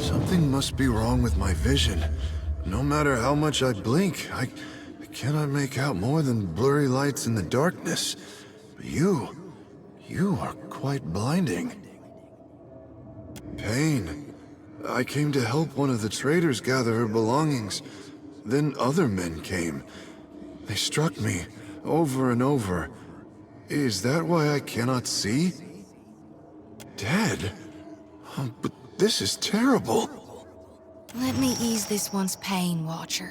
Something must be wrong with my vision. No matter how much I blink, I cannot make out more than blurry lights in the darkness. But you are quite blinding. Pain. I came to help one of the traders gather her belongings. Then other men came. They struck me over and over. Is that why I cannot see? Dead? Oh, but this is terrible. Let me ease this one's pain, Watcher.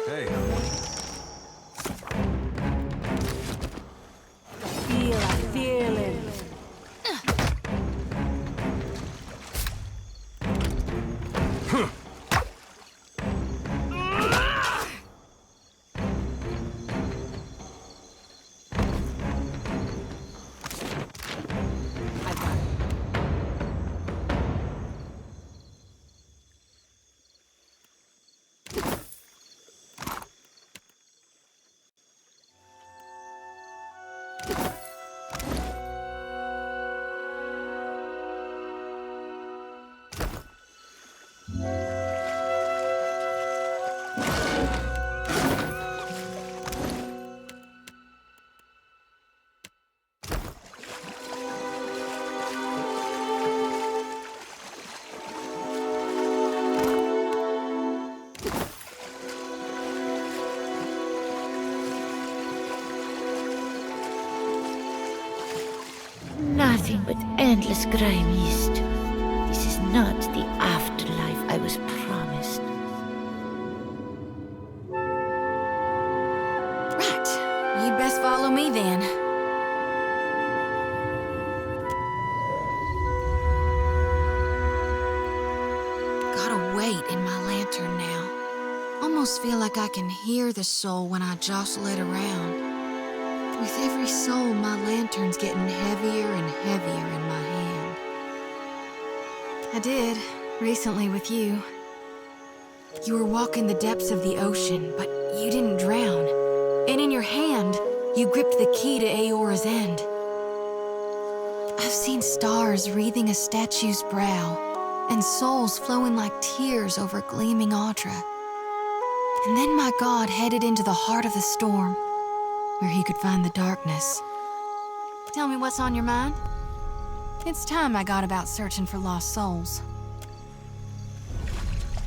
Hey. Feel it. Nothing but endless grime east. This is not the afterlife I was promised. Right. You'd best follow me then. Gotta wait in my lantern now. Almost feel like I can hear the soul when I jostle it around. With every soul, my lantern's getting heavier and heavier in my hand. I did, recently with you. You were walking the depths of the ocean, but you didn't drown. And in your hand, you gripped the key to Aora's end. I've seen stars wreathing a statue's brow, and souls flowing like tears over gleaming Audra. And then my god headed into the heart of the storm, where he could find the darkness. Tell me what's on your mind? It's time I got about searching for lost souls.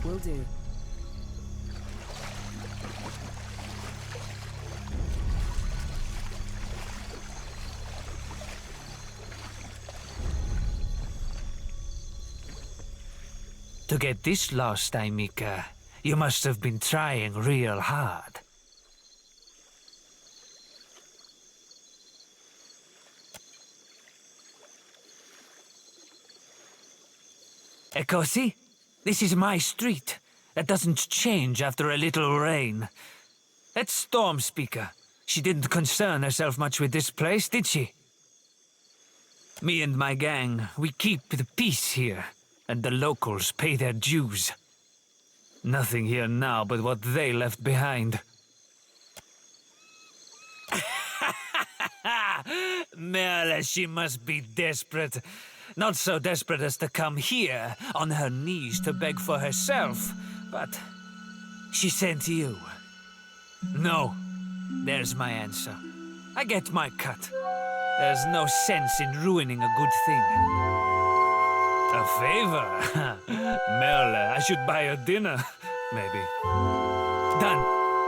Will do. To get this lost, Aimika, you must have been trying real hard. Ekosi, this is my street. That doesn't change after a little rain. That Storm Speaker, she didn't concern herself much with this place, did she? Me and my gang, we keep the peace here, and the locals pay their dues. Nothing here now but what they left behind. Merle, she must be desperate. Not so desperate as to come here, on her knees to beg for herself, but she sent you. No, there's my answer. I get my cut. There's no sense in ruining a good thing. A favor? Merle, I should buy her dinner, maybe. Done.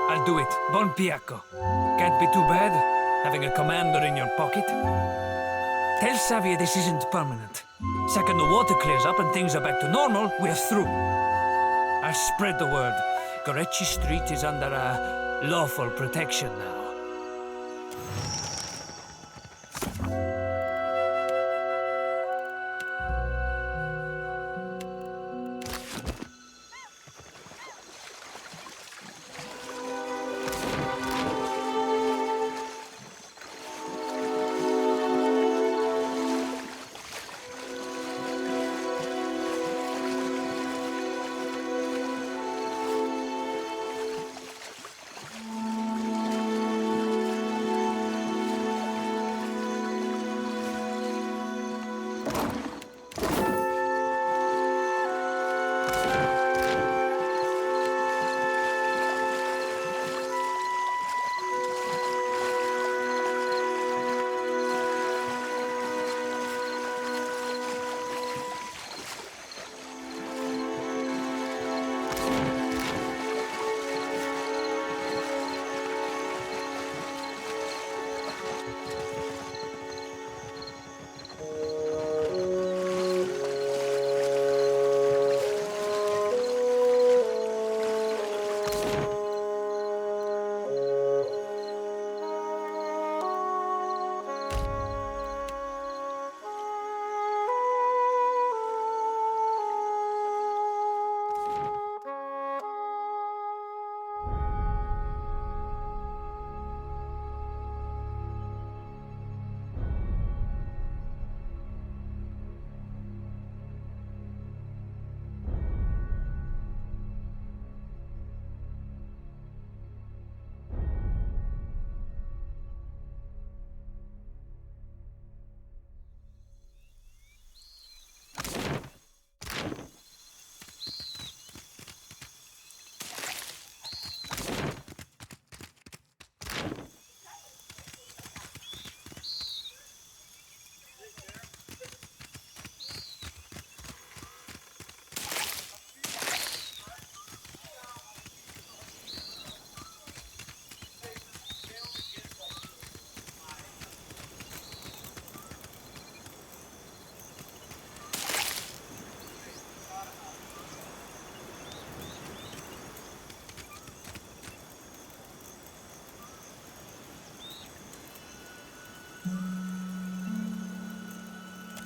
I'll do it. Bon Piacco. Can't be too bad, having a commander in your pocket. Tell Xavier this isn't permanent. Second the water clears up and things are back to normal, we're through. I'll spread the word. Gorechi Street is under lawful protection now.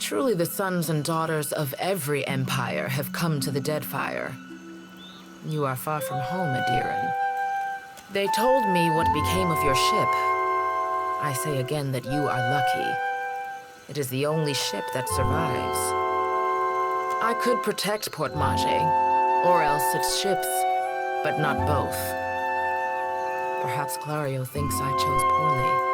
Truly the sons and daughters of every empire have come to the Deadfire. You are far from home, Adiran. They told me what became of your ship. I say again that you are lucky. It is the only ship that survives. I could protect Port Mage, or else its ships, but not both. Perhaps Clario thinks I chose poorly.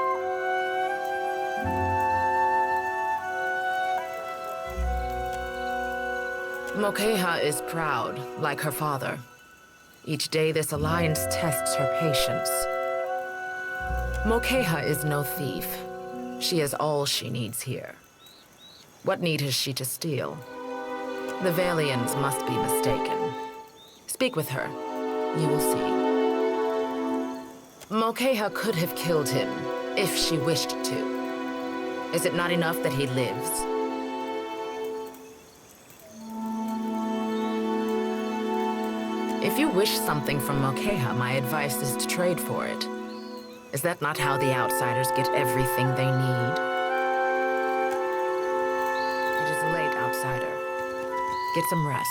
Mokeha is proud, like her father. Each day this alliance tests her patience. Mokeha is no thief. She has all she needs here. What need has she to steal? The Valians must be mistaken. Speak with her. You will see. Mokeha could have killed him, if she wished to. Is it not enough that he lives? If you wish something from Mokeha, my advice is to trade for it. Is that not how the outsiders get everything they need? It is late, outsider. Get some rest.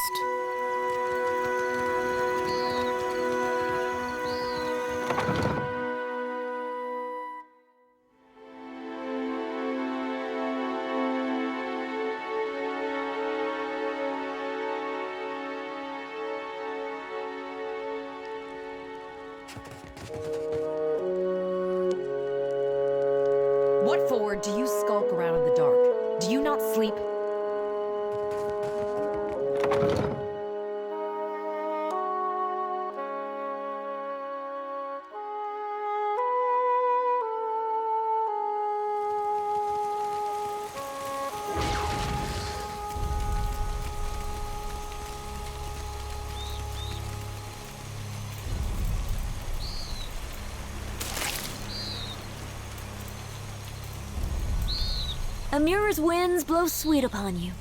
What for do you skulk around in the dark? Do you not sleep? Amura's winds blow sweet upon you.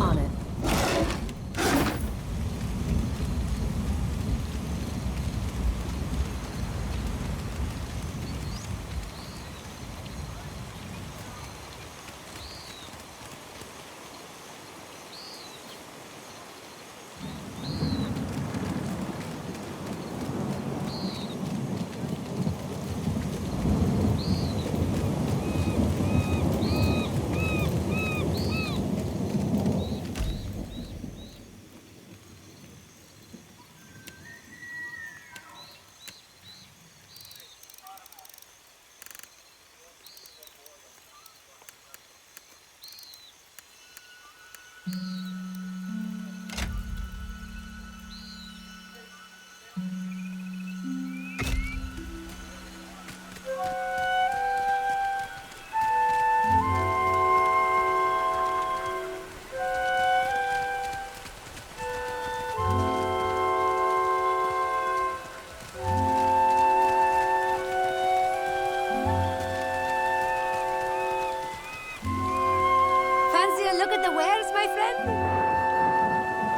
On it.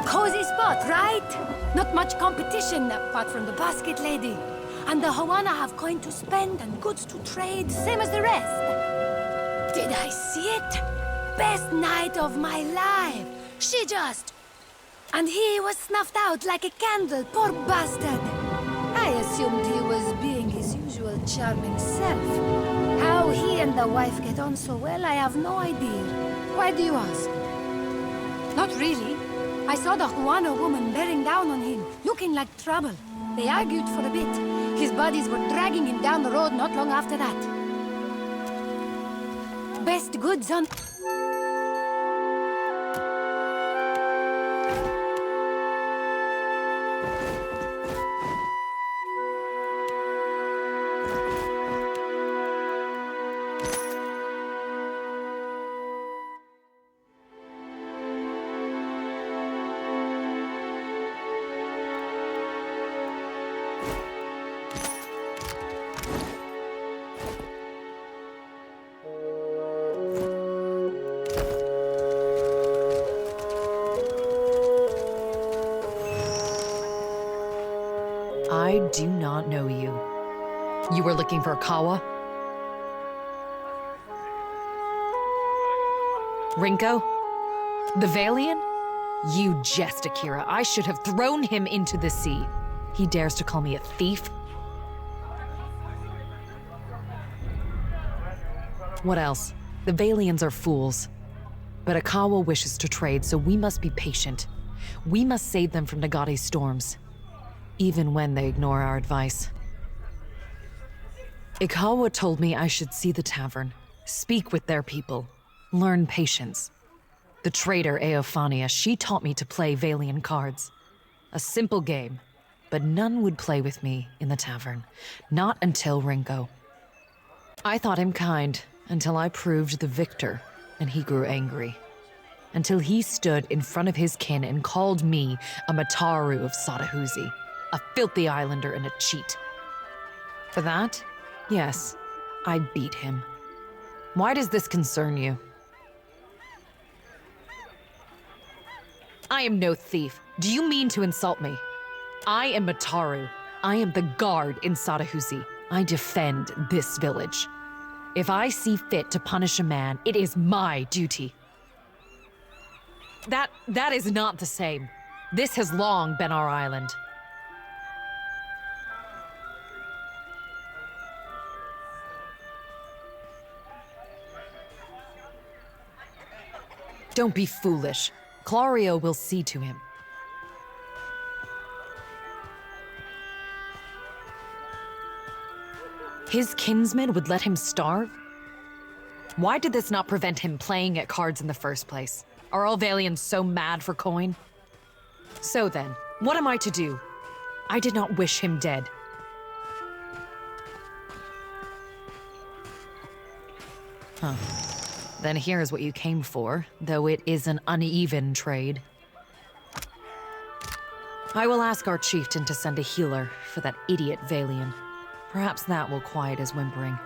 Cozy spot, right? Not much competition apart from the basket lady. And the Hawana have coin to spend and goods to trade, same as the rest. Did I see it? Best night of my life. She just... And he was snuffed out like a candle, poor bastard. I assumed he was being his usual charming self. How he and the wife get on so well, I have no idea. Why do you ask? Not really. I saw the Huano woman bearing down on him, looking like trouble. They argued for a bit. His buddies were dragging him down the road not long after that. Best goods on... I do not know you. You were looking for Kawa? Rinko? The Valian? You jest, Akira. I should have thrown him into the sea. He dares to call me a thief? What else? The Valians are fools. But Akawa wishes to trade, so we must be patient. We must save them from Nagate's storms, even when they ignore our advice. Ikawa told me I should see the tavern, speak with their people, learn patience. The trader Eophania, she taught me to play Valian cards. A simple game, but none would play with me in the tavern. Not until Rinko. I thought him kind until I proved the victor, and he grew angry. Until he stood in front of his kin and called me a Mataru of Sadahuzi, a filthy islander and a cheat. For that, yes, I beat him. Why does this concern you? I am no thief. Do you mean to insult me? I am Mataru. I am the guard in Sadahuzi. I defend this village. If I see fit to punish a man, it is my duty. That is not the same. This has long been our island. Don't be foolish. Clario will see to him. His kinsmen would let him starve? Why did this not prevent him playing at cards in the first place? Are all Valians so mad for coin? So then, what am I to do? I did not wish him dead. Huh. Then here's what you came for, though it is an uneven trade. I will ask our chieftain to send a healer for that idiot Valian. Perhaps that will quiet his whimpering.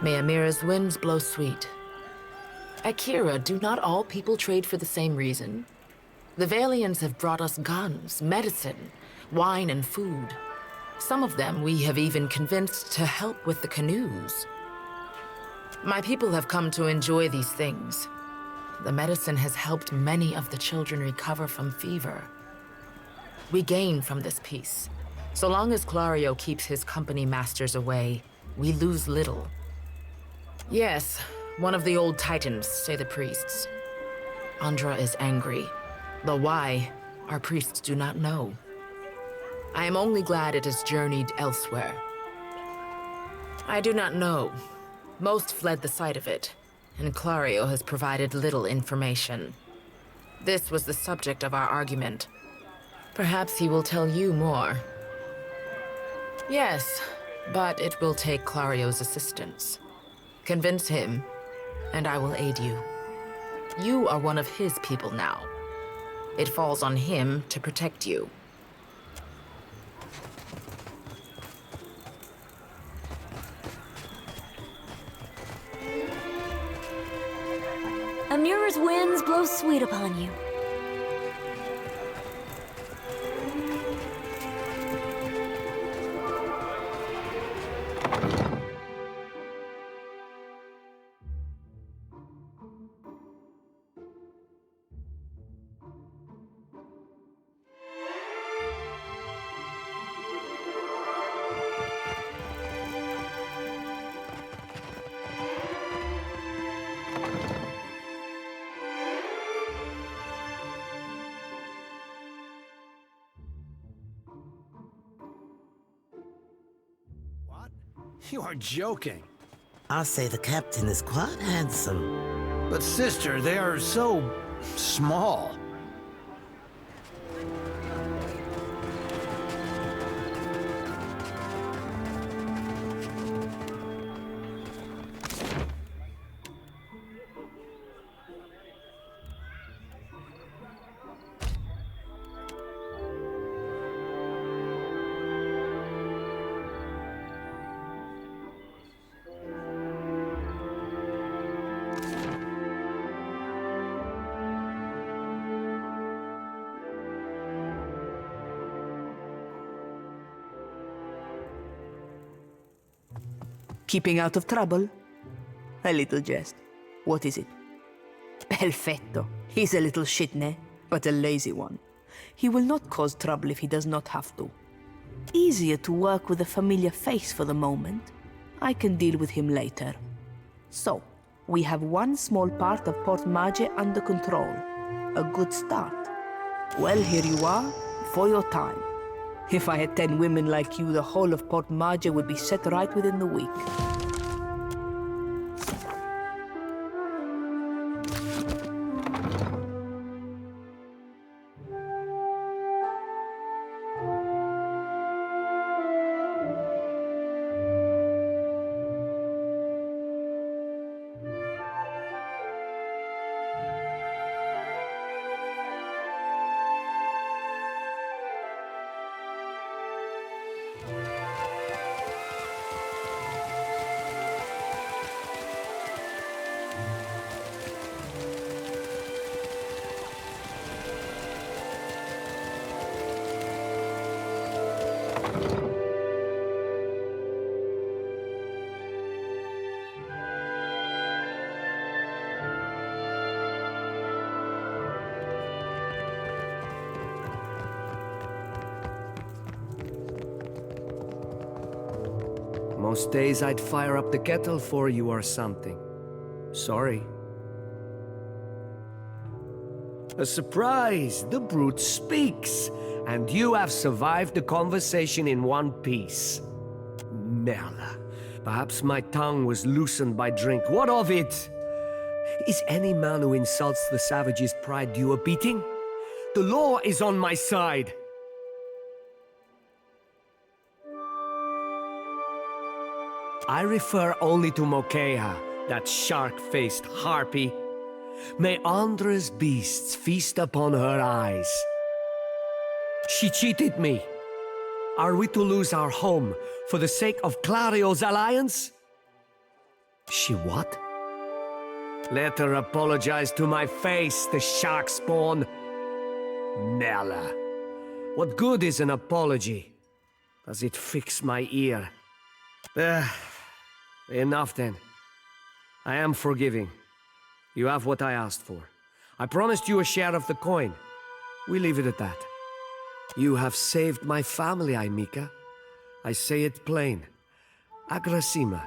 May Amira's winds blow sweet. Akira, do not all people trade for the same reason? The Valians have brought us guns, medicine, wine, and food. Some of them we have even convinced to help with the canoes. My people have come to enjoy these things. The medicine has helped many of the children recover from fever. We gain from this peace. So long as Clario keeps his company masters away, we lose little. Yes, one of the old titans, say the priests. Andra is angry, though why, our priests do not know. I am only glad it has journeyed elsewhere. I do not know. Most fled the sight of it, and Clario has provided little information. This was the subject of our argument. Perhaps he will tell you more. Yes, but it will take Clario's assistance. Convince him, and I will aid you. You are one of his people now. It falls on him to protect you. Amira's winds blow sweet upon you. You are joking. I'll say the captain is quite handsome. But sister, they are so small. Keeping out of trouble? A little jest. What is it? Perfetto. He's a little shitne, but a lazy one. He will not cause trouble if he does not have to. Easier to work with a familiar face for the moment. I can deal with him later. So, we have one small part of Port Mage under control. A good start. Well, here you are, for your time. If I had 10 women like you, the whole of Port Mage would be set right within the week. Most days I'd fire up the kettle for you or something. Sorry. A surprise! The brute speaks! And you have survived the conversation in one piece. Merla. Perhaps my tongue was loosened by drink. What of it? Is any man who insults the savage's pride due a beating? The law is on my side. I refer only to Mokea, that shark-faced harpy. May Andra's beasts feast upon her eyes. She cheated me. Are we to lose our home for the sake of Clario's alliance? She what? Let her apologize to my face, the shark spawn. Merla. What good is an apology? Does it fix my ear? Enough then. I am forgiving. You have what I asked for. I promised you a share of the coin. We leave it at that. You have saved my family, Aimika. I say it plain. Agrasima.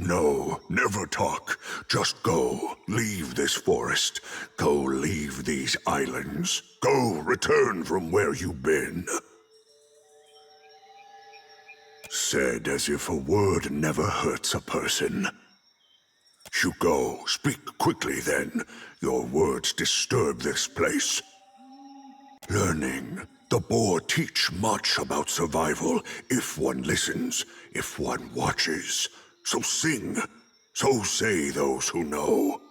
No, never talk. Just go. Leave this forest. Go leave these islands. Go return from where you've been. Said as if a word never hurts a person. You go. Speak quickly then. Your words disturb this place. Learning. The boar teach much about survival if one listens, if one watches. So sing. So say those who know.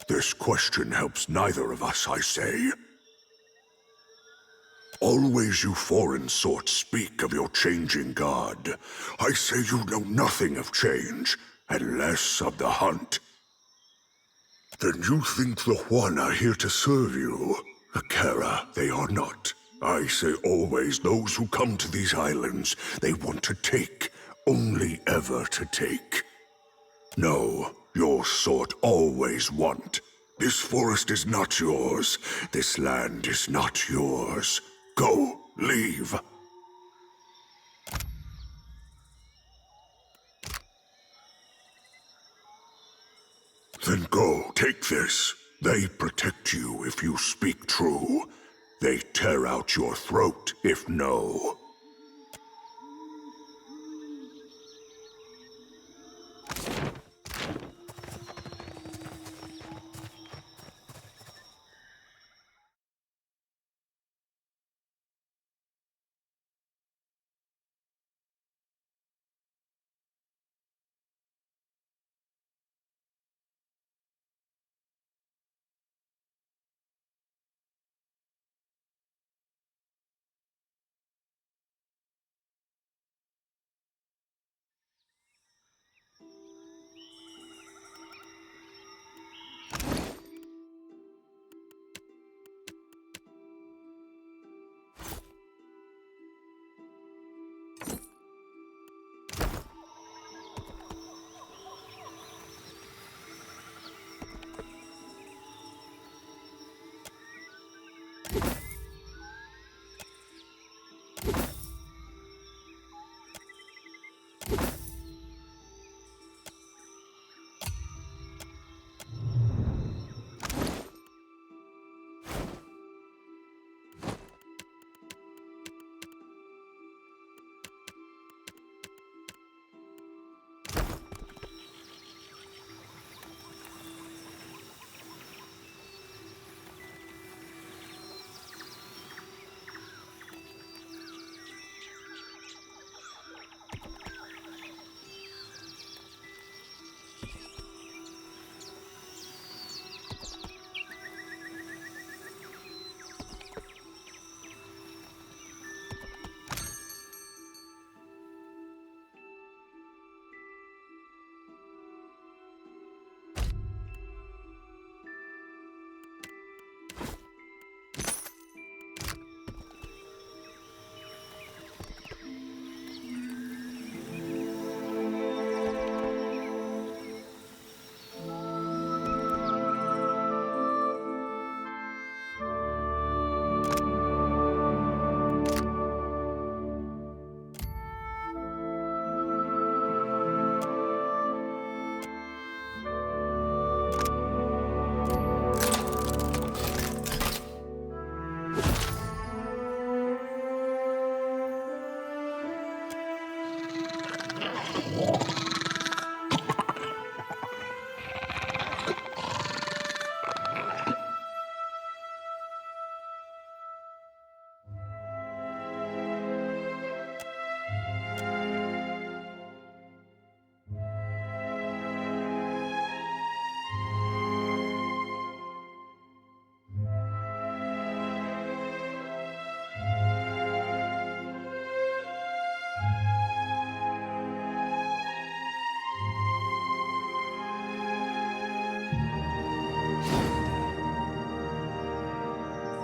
This question helps neither of us, I say. Always you foreign sorts speak of your changing god. I say you know nothing of change, and less of the hunt. Then you think the Huan are here to serve you? Akara, they are not. I say always those who come to these islands, they want to take, only ever to take. No, your sort always want. This forest is not yours. This land is not yours. Go, leave. Then go, take this. They protect you if you speak true. They tear out your throat if no.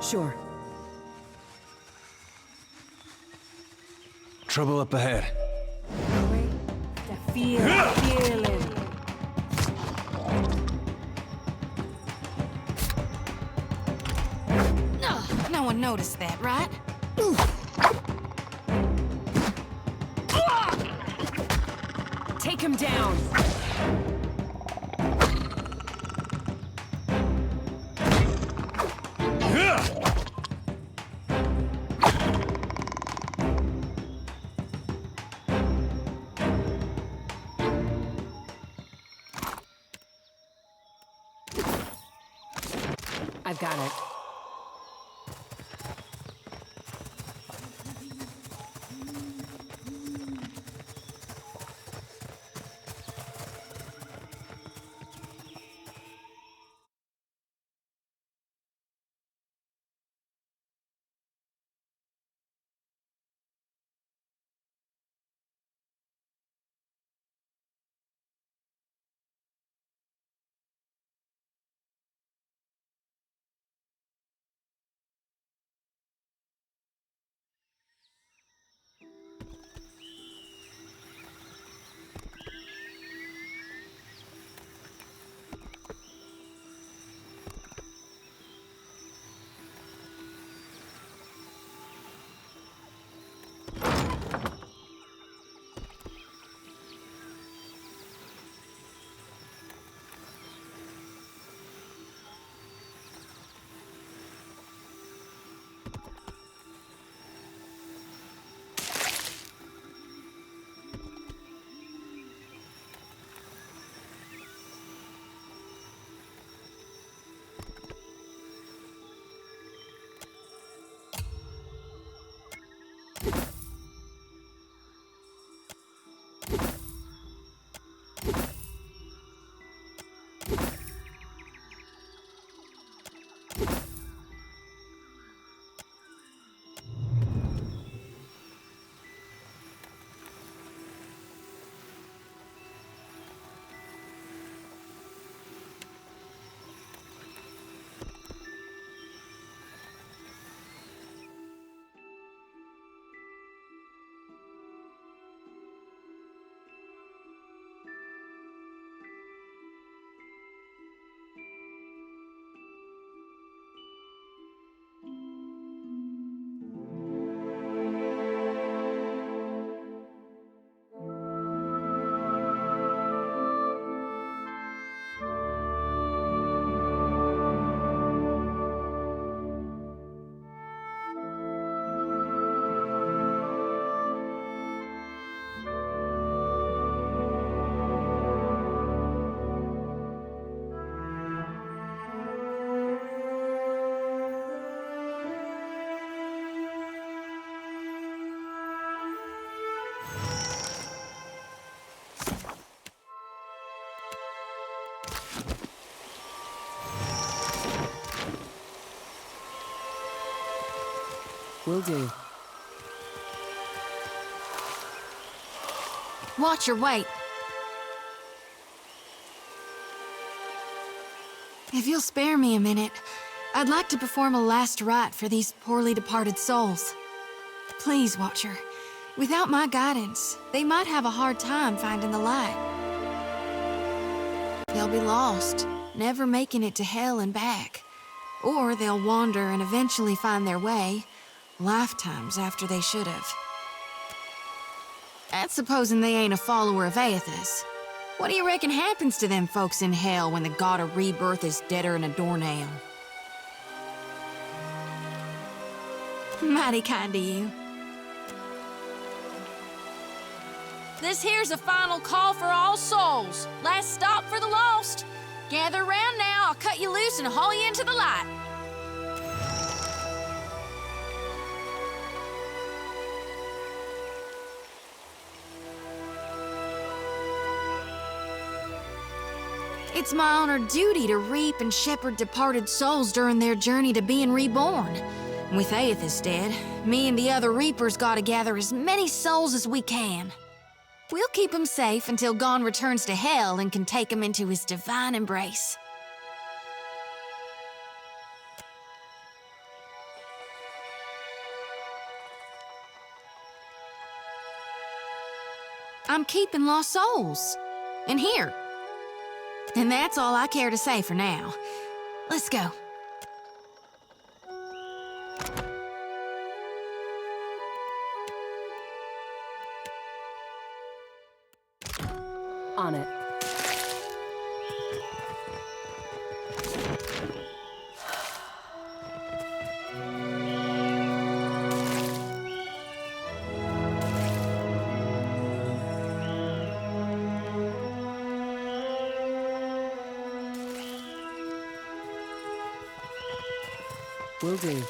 Sure. Trouble up ahead. The feeling. No one noticed that, right? Take him down! I've got it. Will do. Watch your weight. If you'll spare me a minute, I'd like to perform a last rite for these poorly departed souls. Please, Watcher. Without my guidance, they might have a hard time finding the light. They'll be lost, never making it to hell and back. Or they'll wander and eventually find their way, lifetimes after they should have. That's supposing they ain't a follower of Aethys. What do you reckon happens to them folks in hell when the god of rebirth is deader than a doornail? Mighty kind of you. This here's a final call for all souls. Last stop for the lost. Gather round now, I'll cut you loose and haul you into the light. It's my honored duty to reap and shepherd departed souls during their journey to being reborn. With Aethys dead, me and the other reapers gotta gather as many souls as we can. We'll keep them safe until Gon returns to hell and can take them into his divine embrace. I'm keeping lost souls. And here. And that's all I care to say for now. Let's go. Will do.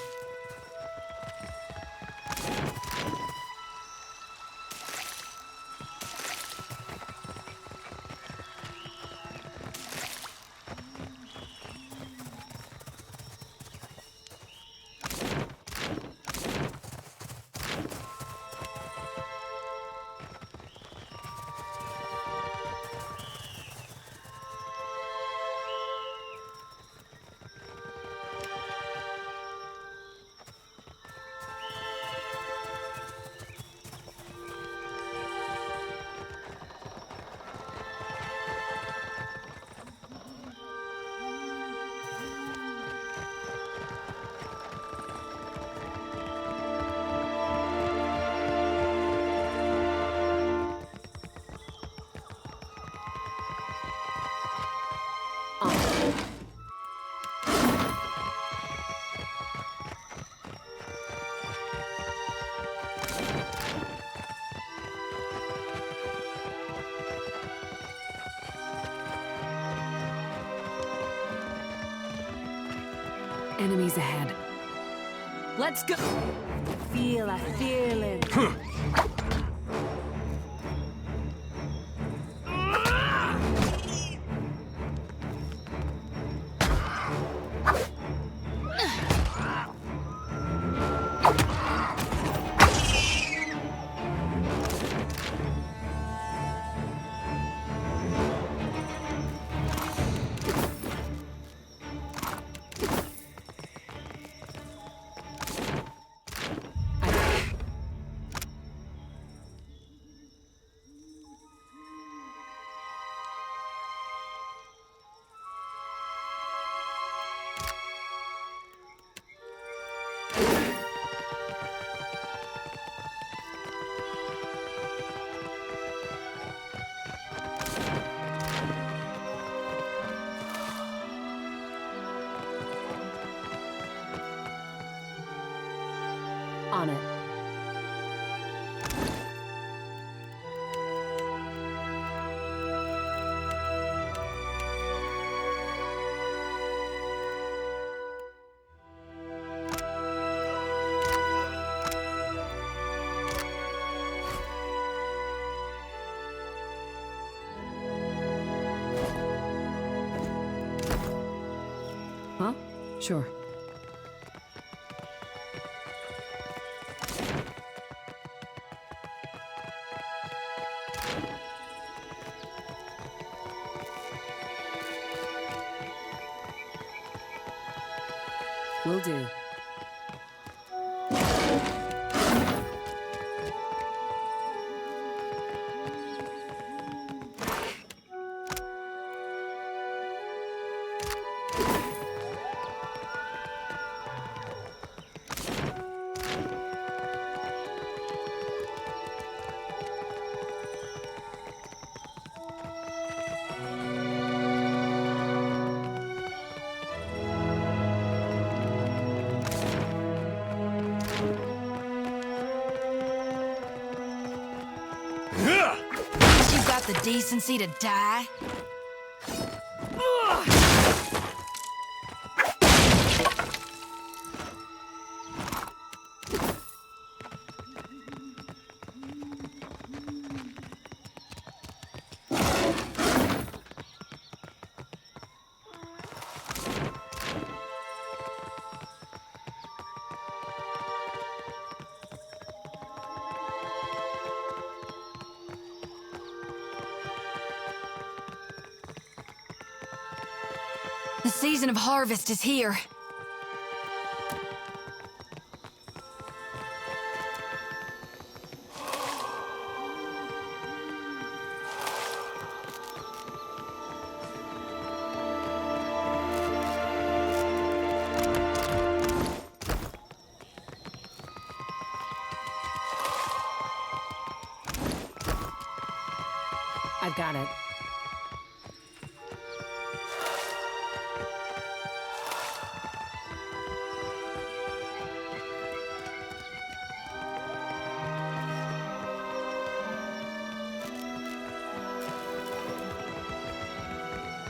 Enemies ahead. Let's go! Feel a feeling. On it. Huh? Sure. Will do. You got the decency to die? The season of harvest is here. I've got it.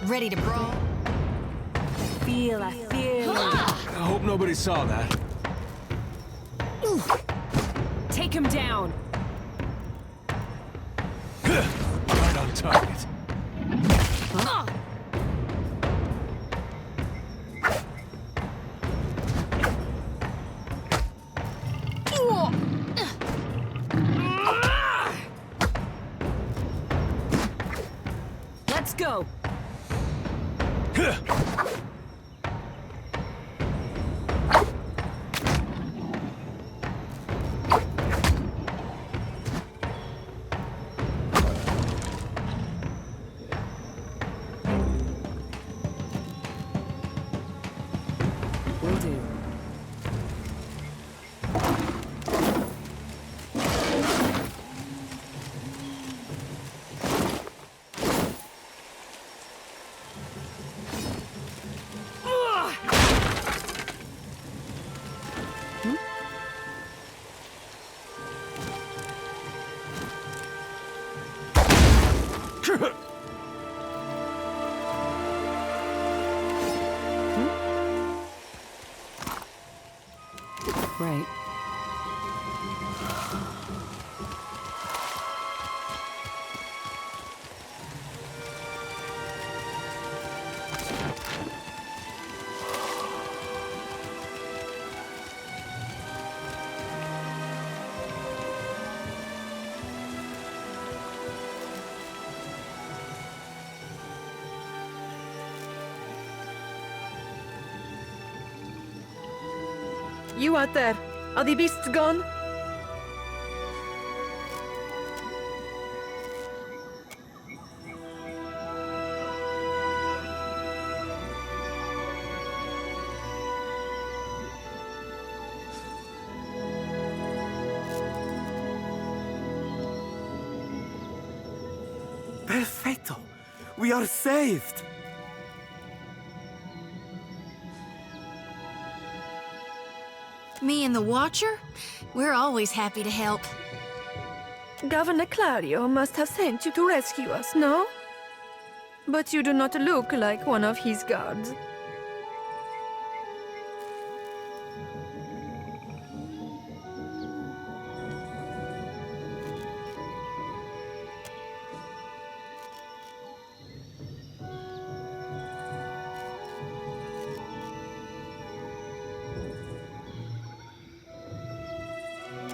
Ready to brawl? Feel a feeling. I hope nobody saw that. Take him down. Right on target. Let's go. Will do. Right. You out there, are the beasts gone? Perfetto! We are saved! Me and the Watcher? We're always happy to help. Governor Clario must have sent you to rescue us, no? But you do not look like one of his guards.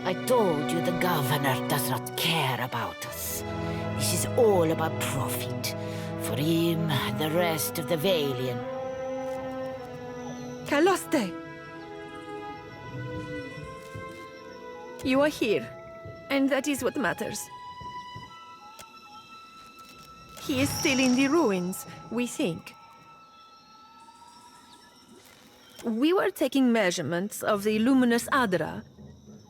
I told you the governor does not care about us. This is all about profit. For him, the rest of the Valian. Caloste! You are here, and that is what matters. He is still in the ruins, we think. We were taking measurements of the luminous Adra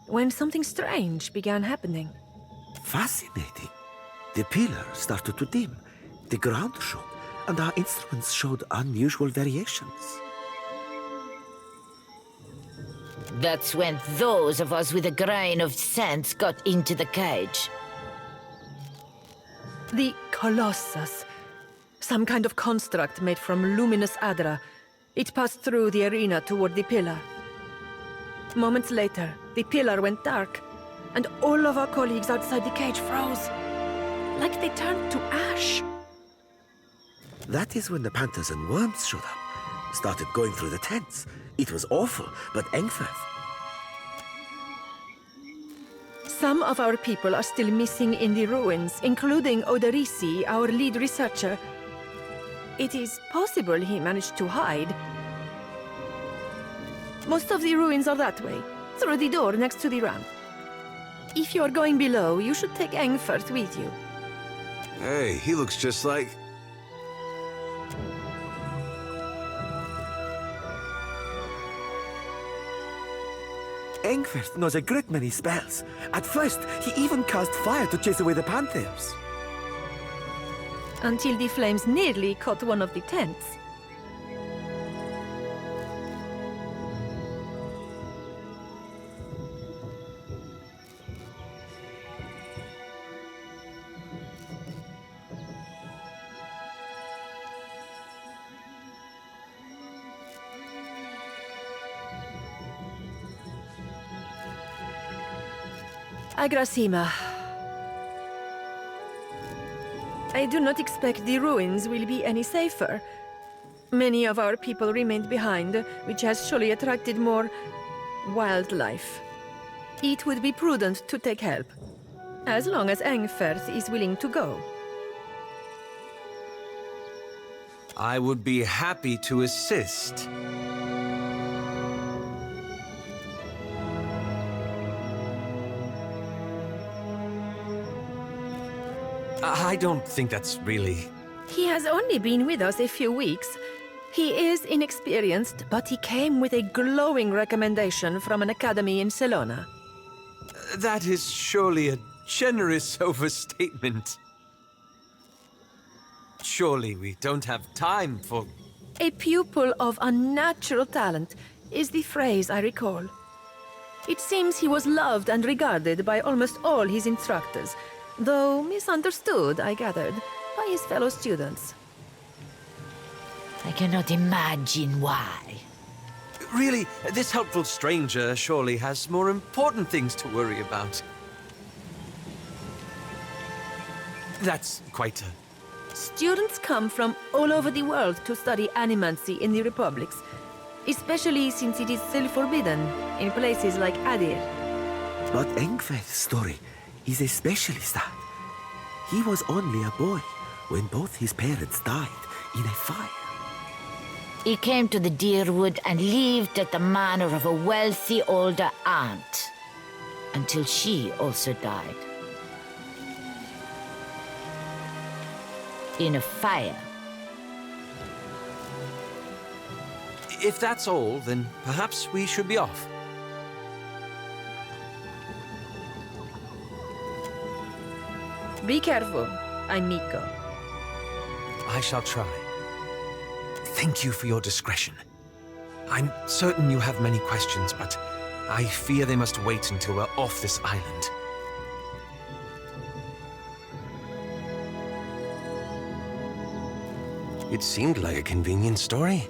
when something strange began happening. Fascinating. The pillar started to dim, the ground shook, and our instruments showed unusual variations. That's when those of us with a grain of sense got into the cage. The Colossus. Some kind of construct made from luminous Adra. It passed through the arena toward the pillar. Moments later, the pillar went dark, and all of our colleagues outside the cage froze. Like they turned to ash. That is when the panthers and worms showed up, started going through the tents. It was awful, but Engfirth. Some of our people are still missing in the ruins, including Oderisi, our lead researcher. It is possible he managed to hide. Most of the ruins are that way, through the door next to the ramp. If you're going below, you should take Engfirth with you. Hey, he looks just like... Engfirth knows a great many spells. At first, he even cast fire to chase away the panthers. Until the flames nearly caught one of the tents. Agrasima. I do not expect the ruins will be any safer. Many of our people remained behind, which has surely attracted more wildlife. It would be prudent to take help, as long as Engferth is willing to go. I would be happy to assist. I don't think that's really... He has only been with us a few weeks. He is inexperienced, but he came with a glowing recommendation from an academy in Celona. That is surely a generous overstatement. Surely we don't have time for... A pupil of unnatural talent is the phrase I recall. It seems he was loved and regarded by almost all his instructors, though misunderstood, I gathered, by his fellow students. I cannot imagine why. Really, this helpful stranger surely has more important things to worry about. That's quite a... Students come from all over the world to study animancy in the Republics, especially since it is still forbidden in places like Adir. But Engfeth's story is especially sad. He was only a boy when both his parents died in a fire. He came to the Deerwood and lived at the manor of a wealthy older aunt, until she also died. In a fire. If that's all, then perhaps we should be off. Be careful, amico. I shall try. Thank you for your discretion. I'm certain you have many questions, but I fear they must wait until we're off this island. It seemed like a convenient story.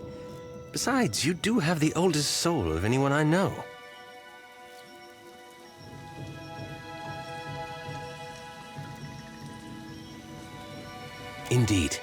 Besides, you do have the oldest soul of anyone I know. Indeed.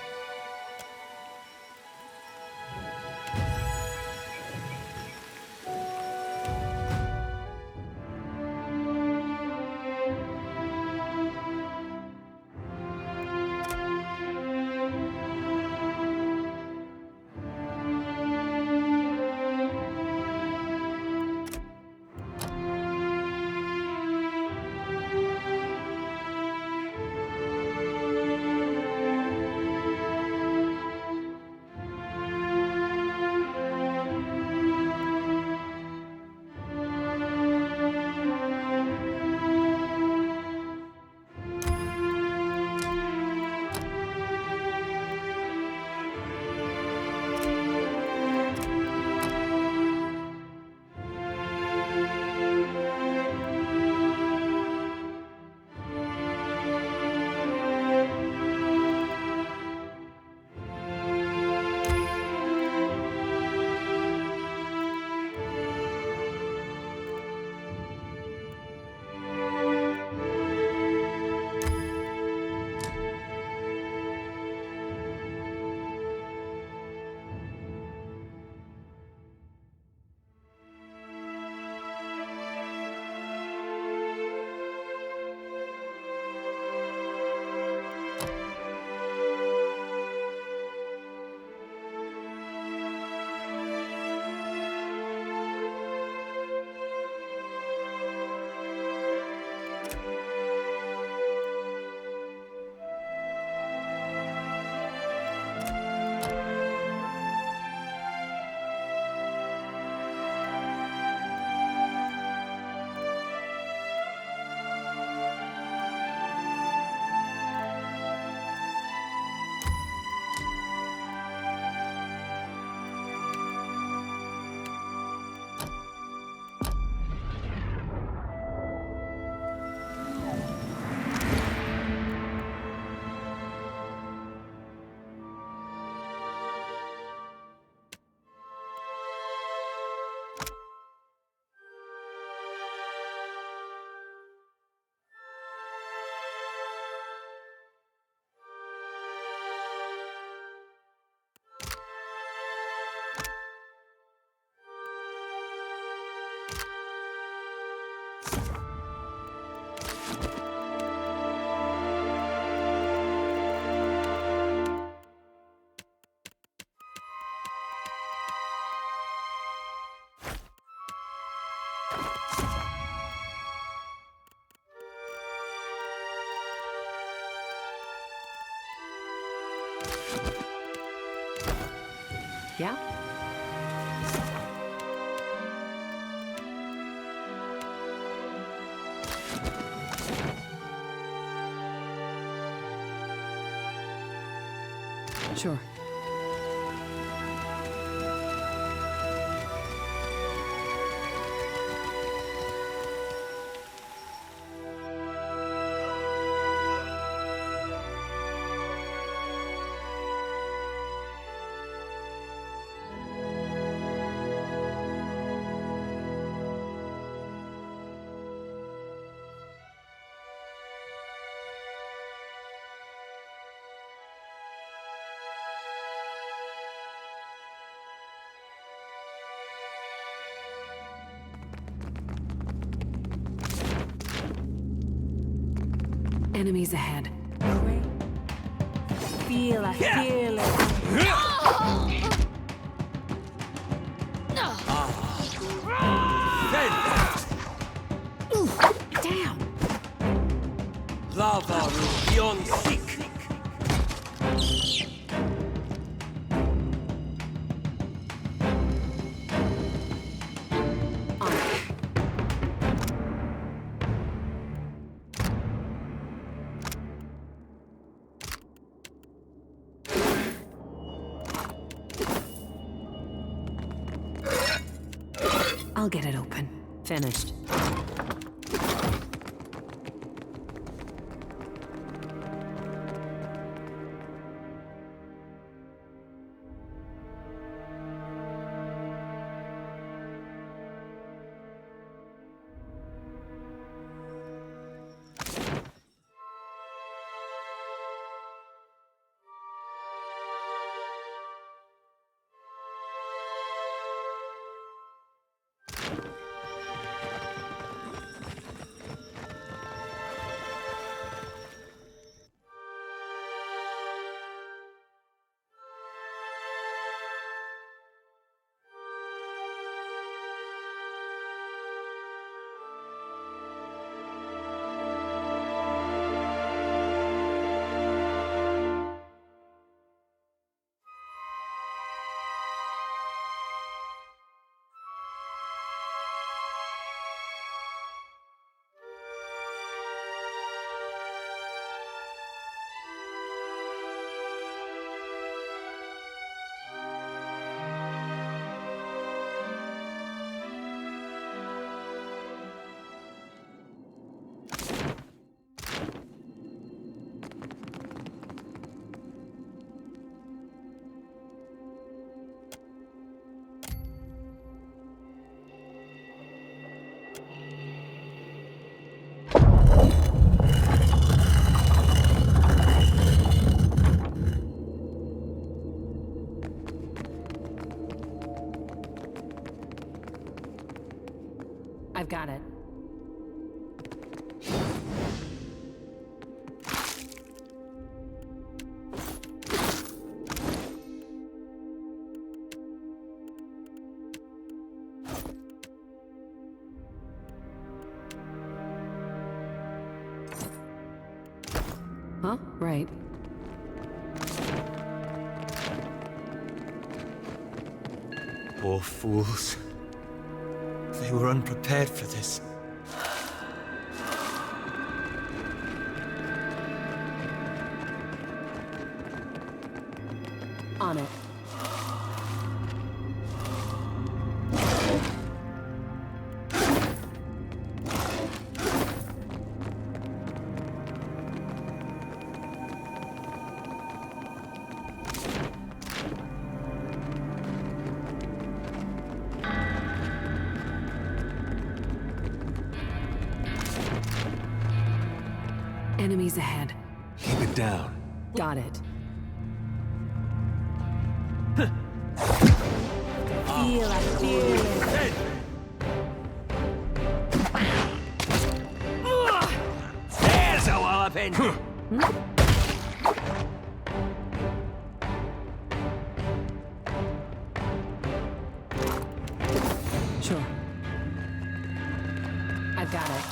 Yeah? Sure. Enemies ahead. Feel it, feel it. Damn! Lava beyond sick. I'll get it open. Finished. I've got it. Huh? Right. Poor fools. They were unprepared for this. On it. Enemies ahead. Keep it down. Got it. Feel it, feel it. There's a walloping! Sure. I've got it.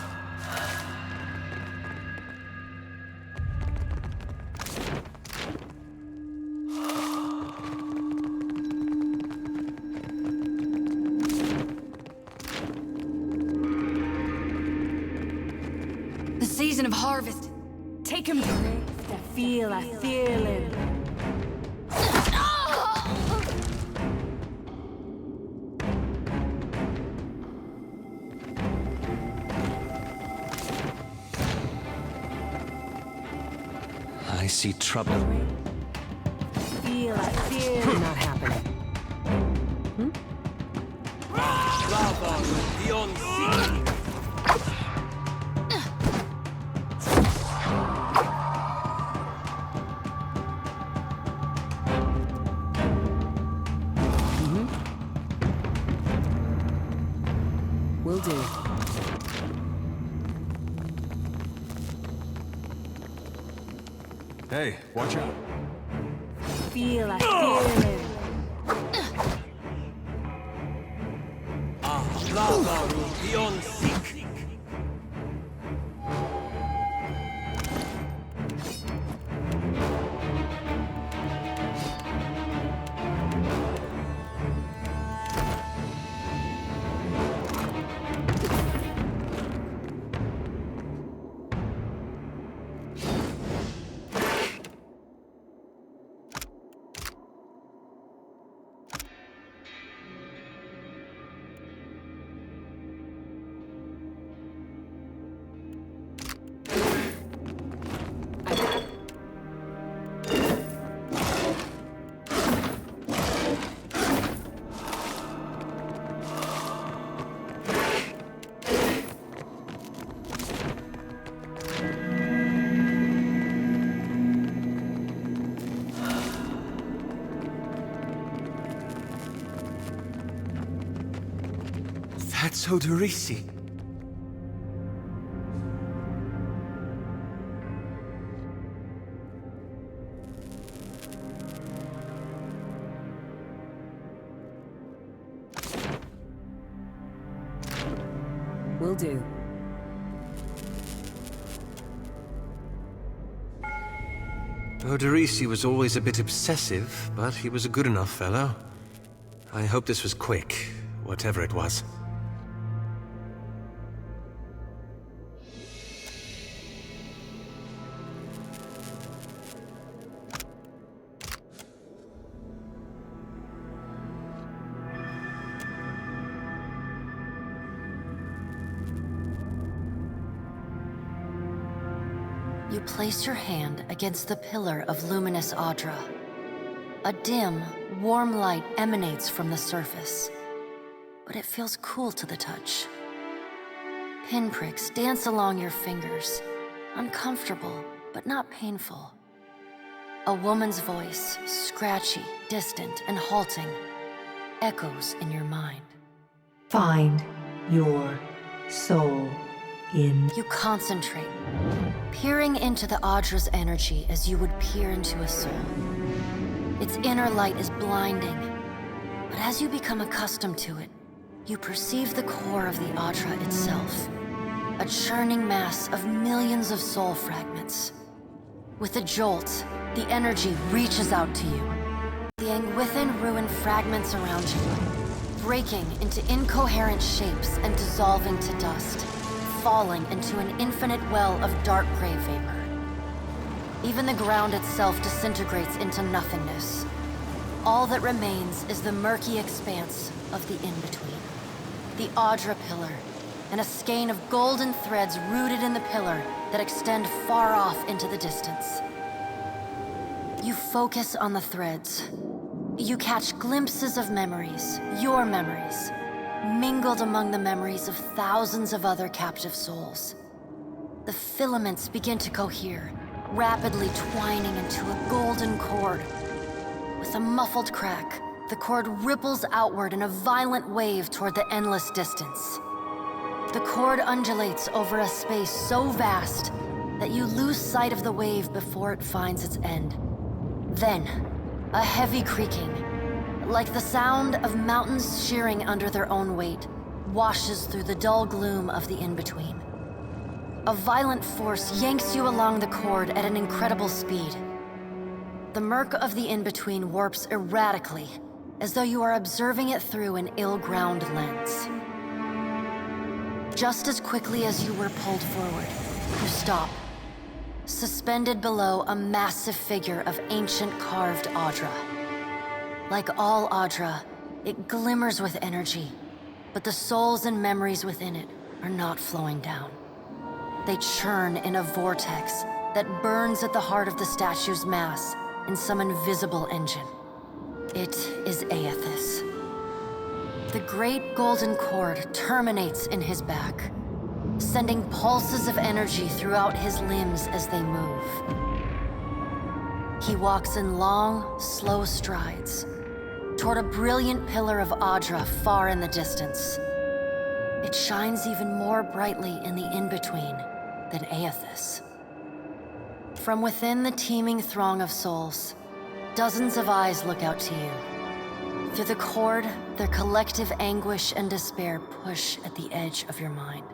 season of harvest. Take him to Feel a feeling. I see trouble. Feel a feeling. Not happening. Will do. Hey, watch out. Feel a feeling. That's Odorisi. Will do. Odorisi was always a bit obsessive, but he was a good enough fellow. I hope this was quick, whatever it was. You place your hand against the pillar of luminous Audra. A dim, warm light emanates from the surface, but it feels cool to the touch. Pinpricks dance along your fingers, uncomfortable but not painful. A woman's voice, scratchy, distant, and halting, echoes in your mind. Find your soul in... You concentrate, peering into the Audra's energy as you would peer into a soul. Its inner light is blinding, but as you become accustomed to it, you perceive the core of the Audra itself, a churning mass of millions of soul fragments. With a jolt, the energy reaches out to you, being within ruined fragments around you, breaking into incoherent shapes and dissolving to dust, falling into an infinite well of dark gray vapor. Even the ground itself disintegrates into nothingness. All that remains is the murky expanse of the in-between. The Audra pillar, and a skein of golden threads rooted in the pillar that extend far off into the distance. You focus on the threads. You catch glimpses of memories, your memories, mingled among the memories of thousands of other captive souls. The filaments begin to cohere, rapidly twining into a golden cord. With a muffled crack, the cord ripples outward in a violent wave toward the endless distance. The cord undulates over a space so vast that you lose sight of the wave before it finds its end. Then, a heavy creaking, like the sound of mountains shearing under their own weight, washes through the dull gloom of the in-between. A violent force yanks you along the cord at an incredible speed. The murk of the in-between warps erratically, as though you are observing it through an ill-ground lens. Just as quickly as you were pulled forward, You stop, suspended below a massive figure of ancient carved Audra. Like all Audra, it glimmers with energy, but the souls and memories within it are not flowing down. They churn in a vortex that burns at the heart of the statue's mass in some invisible engine. It is Aethys. The great golden cord terminates in his back, sending pulses of energy throughout his limbs as they move. He walks in long, slow strides toward a brilliant pillar of Audra far in the distance. It shines even more brightly in the in-between than Aethys. From within the teeming throng of souls, dozens of eyes look out to you. Through the cord, their collective anguish and despair push at the edge of your mind.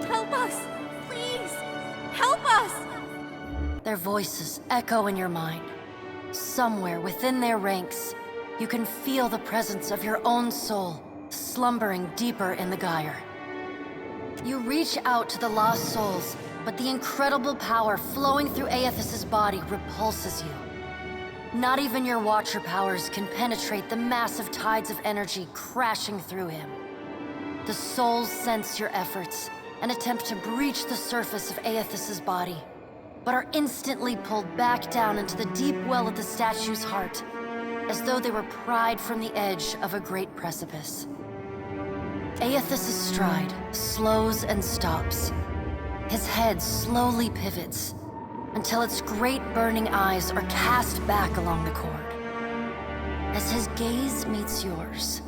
Help us! Please! Help us! Their voices echo in your mind. Somewhere within their ranks, you can feel the presence of your own soul slumbering deeper in the gyre. You reach out to the lost souls, but the incredible power flowing through Aethys' body repulses you. Not even your Watcher powers can penetrate the massive tides of energy crashing through him. The souls sense your efforts and attempt to breach the surface of Aethys' body, but are instantly pulled back down into the deep well of the statue's heart, as though they were pried from the edge of a great precipice. Aethys' stride slows and stops. His head slowly pivots, until its great burning eyes are cast back along the cord. As his gaze meets yours,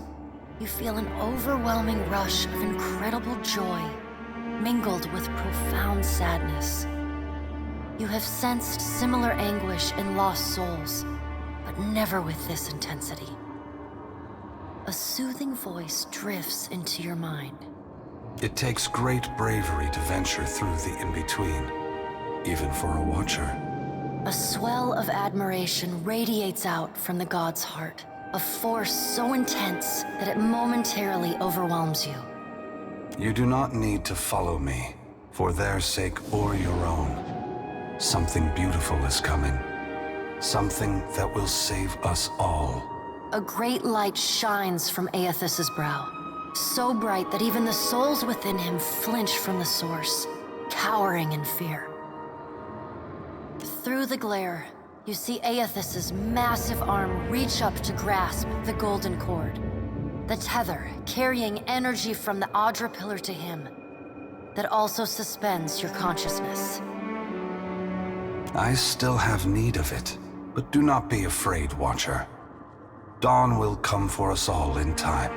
you feel an overwhelming rush of incredible joy, mingled with profound sadness. You have sensed similar anguish in lost souls, but never with this intensity. A soothing voice drifts into your mind. It takes great bravery to venture through the in-between, even for a Watcher. A swell of admiration radiates out from the god's heart, a force so intense that it momentarily overwhelms you. You do not need to follow me, for their sake or your own. Something beautiful is coming. Something that will save us all. A great light shines from Aethys' brow, so bright that even the souls within him flinch from the source, cowering in fear. Through the glare, you see Aethys' massive arm reach up to grasp the golden cord, the tether carrying energy from the Audra pillar to him, that also suspends your consciousness. I still have need of it, but do not be afraid, Watcher. Dawn will come for us all in time.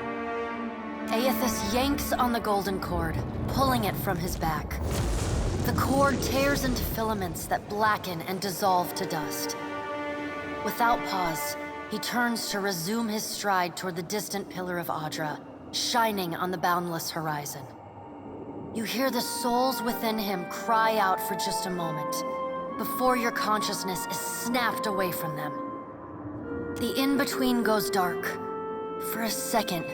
Aethys yanks on the golden cord, pulling it from his back. The cord tears into filaments that blacken and dissolve to dust. Without pause, he turns to resume his stride toward the distant pillar of Audra, shining on the boundless horizon. You hear the souls within him cry out for just a moment, before your consciousness is snapped away from them. The in-between goes dark. For a second,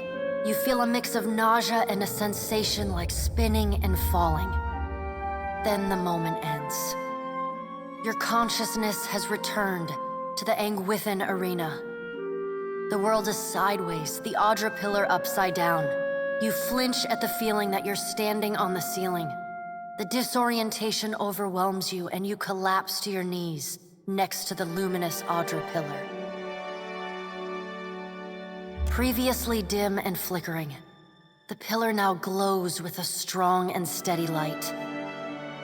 you feel a mix of nausea and a sensation like spinning and falling. Then the moment ends. Your consciousness has returned to the Angwithan arena. The world is sideways, the Audra pillar upside down. You flinch at the feeling that you're standing on the ceiling. The disorientation overwhelms you and you collapse to your knees next to the luminous Audra pillar. Previously dim and flickering, the pillar now glows with a strong and steady light.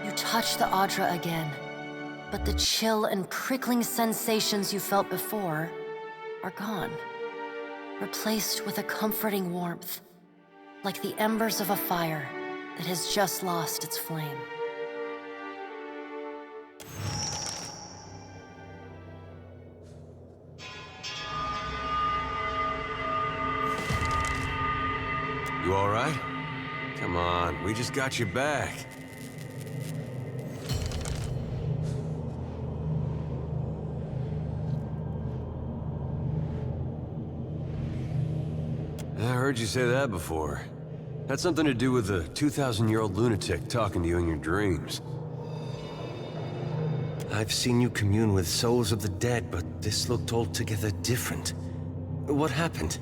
You touch the Audra again, but the chill and prickling sensations you felt before are gone, replaced with a comforting warmth, like the embers of a fire that has just lost its flame. You all right? Come on, we just got you back. I heard you say that before. Had something to do with a 2,000-year-old lunatic talking to you in your dreams. I've seen you commune with souls of the dead, but this looked altogether different. What happened?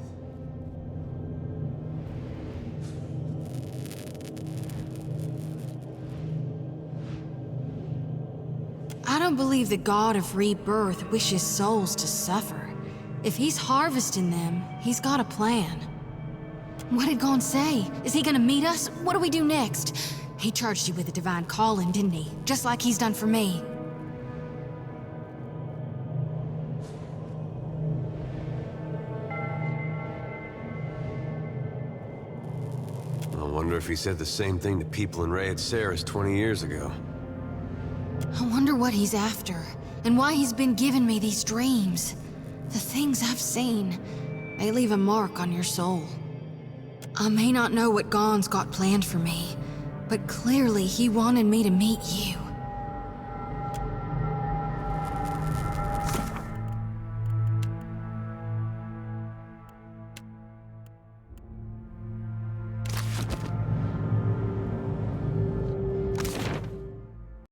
I don't believe the god of rebirth wishes souls to suffer. If he's harvesting them, he's got a plan. What did Gon say? Is he gonna meet us? What do we do next? He charged you with a divine calling, didn't he? Just like he's done for me. I wonder if he said the same thing to people in Rayed Saris 20 years ago. I wonder what he's after, and why he's been giving me these dreams. The things I've seen, they leave a mark on your soul. I may not know what Gon's got planned for me, but clearly he wanted me to meet you.